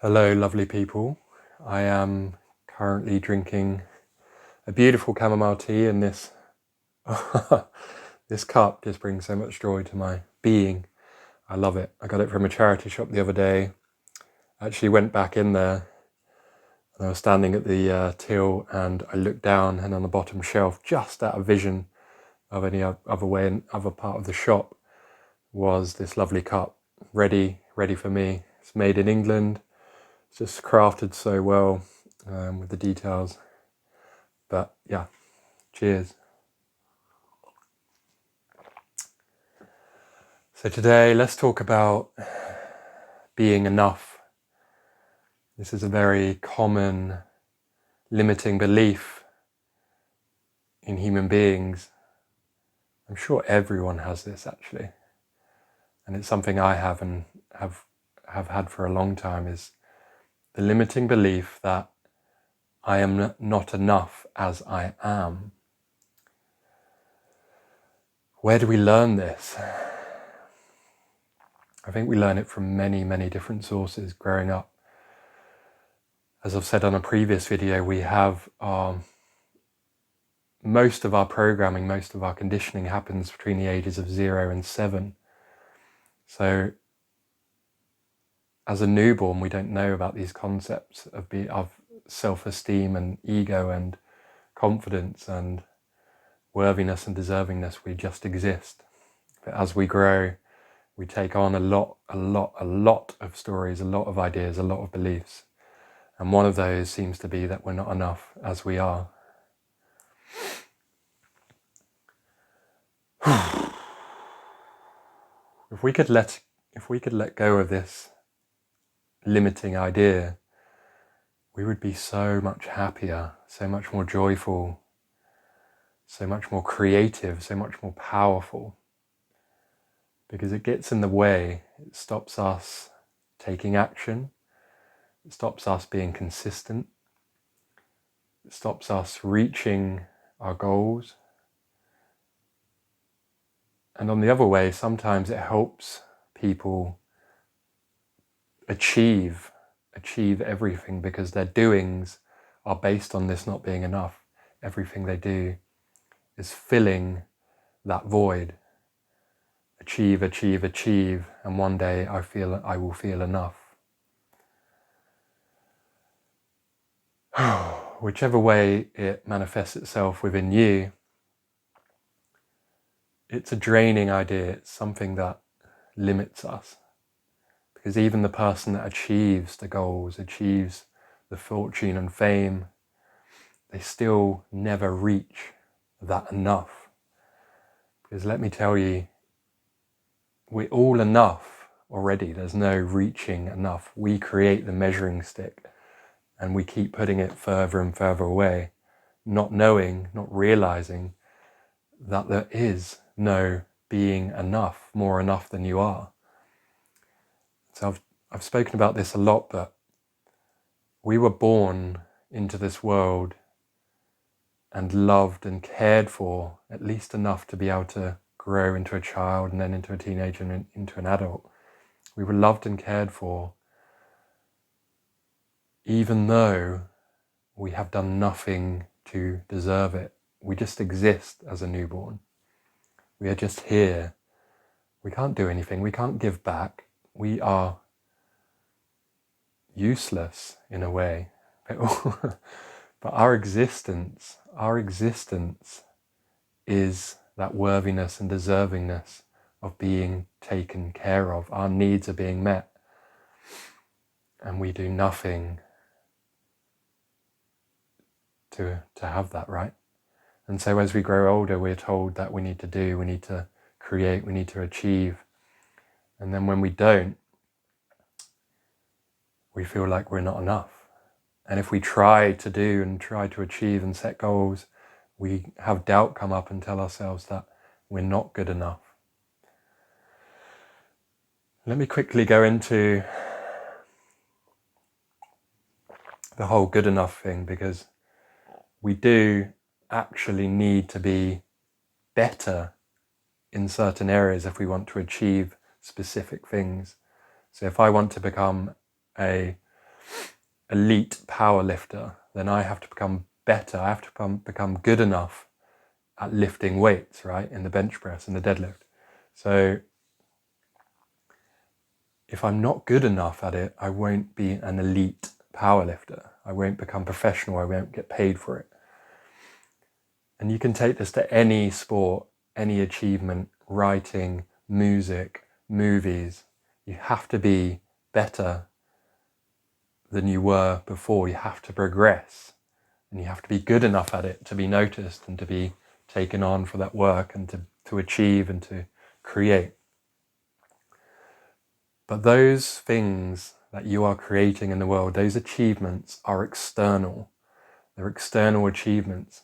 Hello, lovely people. I am currently drinking a beautiful chamomile tea, and this this cup just brings so much joy to my being. I love it. I got it from a charity shop the other day. I actually went back in there, and I was standing at the till, and I looked down, and on the bottom shelf, just out of vision of any other part of the shop, was this lovely cup, ready for me. It's made in England. It's just crafted so well with the details. But yeah, cheers. So today, let's talk about being enough. This is a very common limiting belief in human beings. I'm sure everyone has this actually. And it's something I have and have had for a long time, is the limiting belief that I am not enough as I am. Where do we learn this? I think we learn it from many, many different sources growing up. As I've said on a previous video, we have most of our programming, most of our conditioning happens between the ages of 0 and 7. So as a newborn, we don't know about these concepts of self-esteem and ego and confidence and worthiness and deservingness. We just exist. But as we grow, we take on a lot of stories, a lot of ideas, a lot of beliefs. And one of those seems to be that we're not enough as we are. If we could let go of this limiting idea, we would be so much happier, so much more joyful, so much more creative, so much more powerful. Because it gets in the way. It stops us taking action. It stops us being consistent. It stops us reaching our goals. And on the other way, sometimes it helps people achieve everything, because their doings are based on this not being enough. Everything they do is filling that void. Achieve, and one day I will feel enough. Whichever way it manifests itself within you, it's a draining idea. It's something that limits us. Because even the person that achieves the goals, achieves the fortune and fame, they still never reach that enough. Because let me tell you, we're all enough already. There's no reaching enough. We create the measuring stick and we keep putting it further and further away, not knowing, not realizing that there is no being enough, more enough than you are. So I've spoken about this a lot, but we were born into this world and loved and cared for at least enough to be able to grow into a child and then into a teenager and into an adult. We were loved and cared for, even though we have done nothing to deserve it. We just exist as a newborn. We are just here. We can't do anything. We can't give back. We are useless in a way. But our existence is that worthiness and deservingness of being taken care of. Our needs are being met. And we do nothing to have that, right? And so as we grow older, we're told that we need to create, we need to achieve. And then when we don't, we feel like we're not enough. And if we try to do and try to achieve and set goals, we have doubt come up and tell ourselves that we're not good enough. Let me quickly go into the whole good enough thing, because we do actually need to be better in certain areas if we want to achieve specific things. So if I want to become a elite power lifter, then I have to become better. I have to become good enough at lifting weights, right? In the bench press and the deadlift. So if I'm not good enough at it, I won't be an elite power lifter. I won't become professional. I won't get paid for it. And you can take this to any sport, any achievement, writing, music, movies. You have to be better than you were before. You have to progress, and you have to be good enough at it to be noticed and to be taken on for that work and to achieve and to create. But those things that you are creating in the world, those achievements are external. They're external achievements.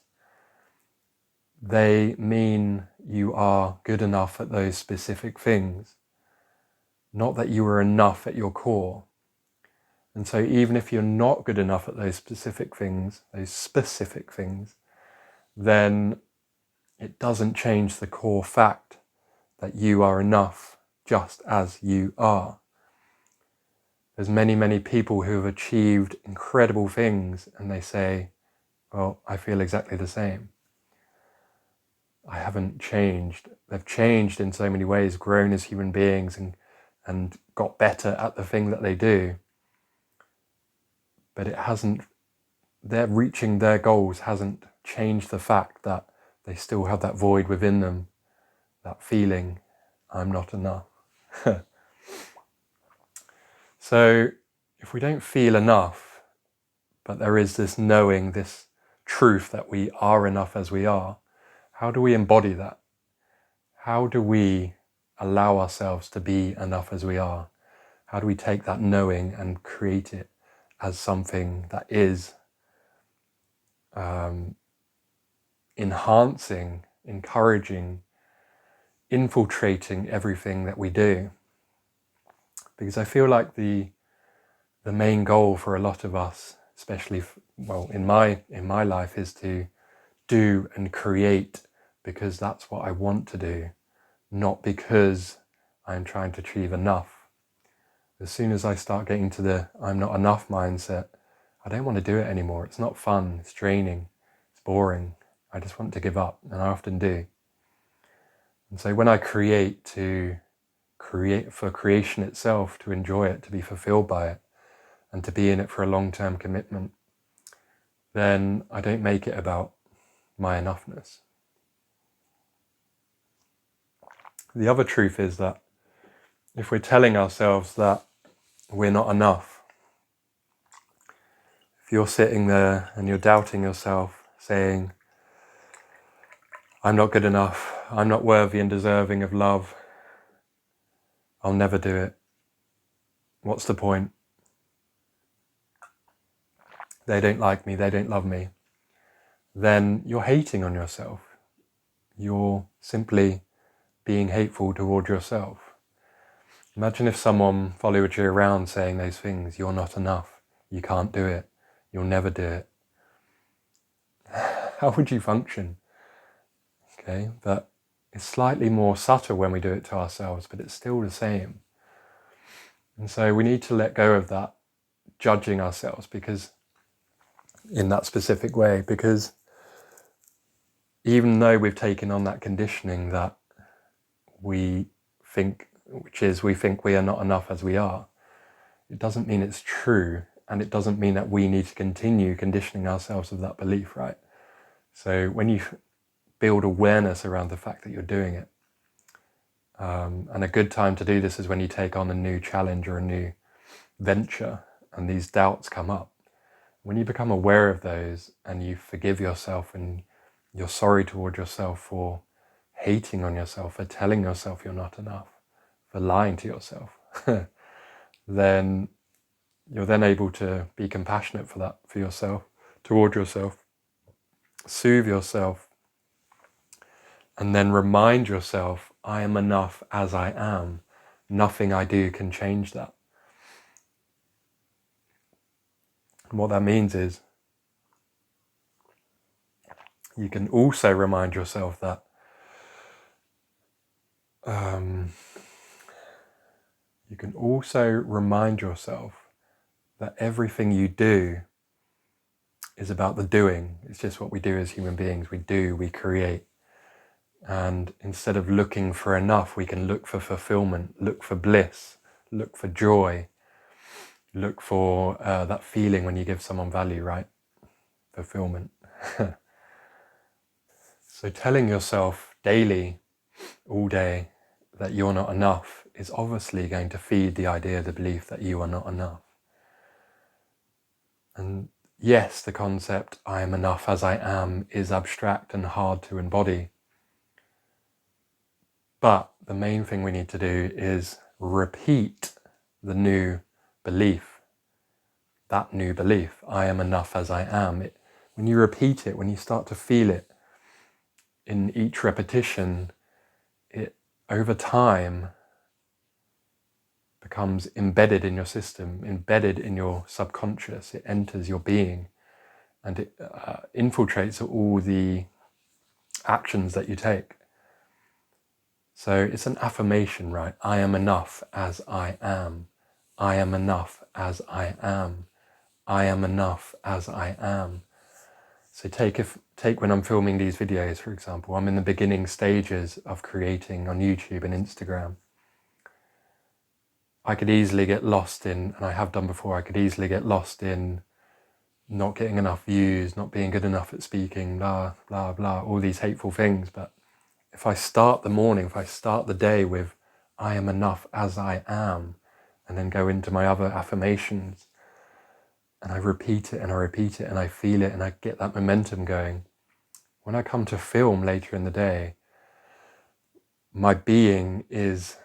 They mean you are good enough at those specific things, not that you are enough at your core. And so even if you're not good enough at those specific things, then it doesn't change the core fact that you are enough just as you are. There's many, many people who have achieved incredible things and they say, well, I feel exactly the same. I haven't changed. They've changed in so many ways, grown as human beings and got better at the thing that they do. But it hasn't, their reaching their goals hasn't changed the fact that they still have that void within them, that feeling, I'm not enough. So if we don't feel enough, but there is this knowing, this truth that we are enough as we are, how do we embody that? How do we allow ourselves to be enough as we are? How do we take that knowing and create it as something that is enhancing, encouraging, infiltrating everything that we do? Because I feel like the main goal for a lot of us, especially in my life, is to do and create because that's what I want to do, not because I'm trying to achieve enough. As soon as I start getting to the I'm not enough mindset, I don't want to do it anymore. It's not fun, it's draining, it's boring. I just want to give up, and I often do. And so when I create for creation itself, to enjoy it, to be fulfilled by it, and to be in it for a long-term commitment, then I don't make it about my enoughness. The other truth is that if we're telling ourselves that we're not enough, if you're sitting there and you're doubting yourself, saying, I'm not good enough, I'm not worthy and deserving of love, I'll never do it, what's the point? They don't like me, they don't love me, then you're hating on yourself. You're simply being hateful toward yourself. Imagine if someone followed you around saying those things, you're not enough, you can't do it, you'll never do it. How would you function? Okay, but it's slightly more subtle when we do it to ourselves, but it's still the same. And so we need to let go of that judging ourselves because in that specific way, because even though we've taken on that conditioning that we think we are not enough as we are, it doesn't mean it's true, and it doesn't mean that we need to continue conditioning ourselves with that belief, right? So when you build awareness around the fact that you're doing it, and a good time to do this is when you take on a new challenge or a new venture and these doubts come up. When you become aware of those and you forgive yourself and you're sorry toward yourself for hating on yourself, for telling yourself you're not enough, for lying to yourself, then you're then able to be compassionate for yourself, toward yourself, soothe yourself, and then remind yourself, I am enough as I am. Nothing I do can change that. And what that means is you can also remind yourself that that everything you do is about the doing. It's just what we do as human beings. We do, we create. And instead of looking for enough, we can look for fulfillment, look for bliss, look for joy, look for that feeling when you give someone value, right? Fulfillment. So telling yourself daily, all day, that you're not enough is obviously going to feed the idea, the belief that you are not enough. And yes, the concept, I am enough as I am, is abstract and hard to embody. But the main thing we need to do is repeat the new belief. That new belief, I am enough as I am. When you repeat it, when you start to feel it in each repetition, it over time becomes embedded in your system, embedded in your subconscious. It enters your being and it infiltrates all the actions that you take. So it's an affirmation, right? I am enough as I am. I am enough as I am. I am enough as I am. So take when I'm filming these videos, for example, I'm in the beginning stages of creating on YouTube and Instagram. I could easily get lost in, and I have done before, I could easily get lost in not getting enough views, not being good enough at speaking, blah, blah, blah, all these hateful things. But if I start the morning, if I start the day with, I am enough as I am, and then go into my other affirmations, and I repeat it and I repeat it and I feel it and I get that momentum going. When I come to film later in the day, my being is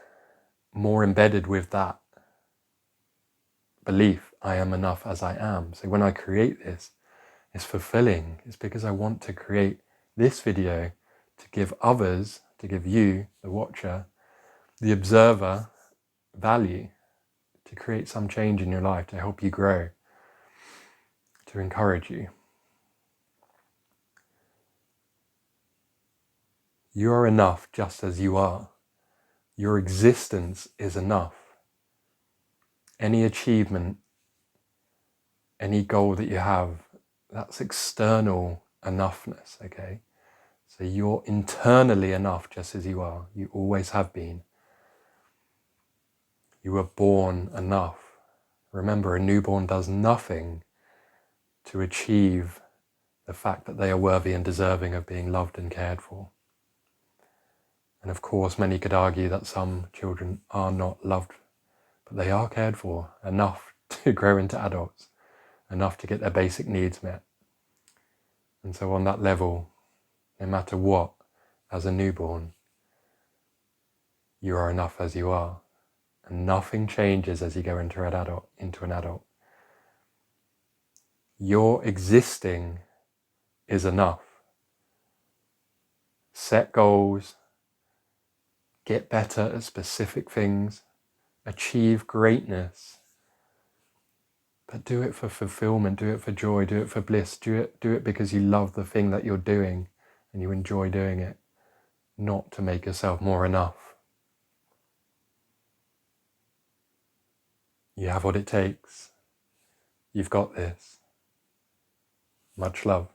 more embedded with that belief, I am enough as I am. So when I create this, it's fulfilling. It's because I want to create this video to give others, to give you, the watcher, the observer, value, to create some change in your life, to help you grow, to encourage you. You are enough just as you are. Your existence is enough. Any achievement, any goal that you have, that's external enoughness, okay? So you're internally enough just as you are. You always have been. You were born enough. Remember, a newborn does nothing to achieve the fact that they are worthy and deserving of being loved and cared for. And of course, many could argue that some children are not loved, but they are cared for enough to grow into adults, enough to get their basic needs met. And so on that level, no matter what, as a newborn, you are enough as you are. And nothing changes as you go into an adult. Your existing is enough. Set goals, get better at specific things, achieve greatness, but do it for fulfillment, do it for joy, do it for bliss, do it because you love the thing that you're doing and you enjoy doing it, not to make yourself more enough. You have what it takes. You've got this. Much love.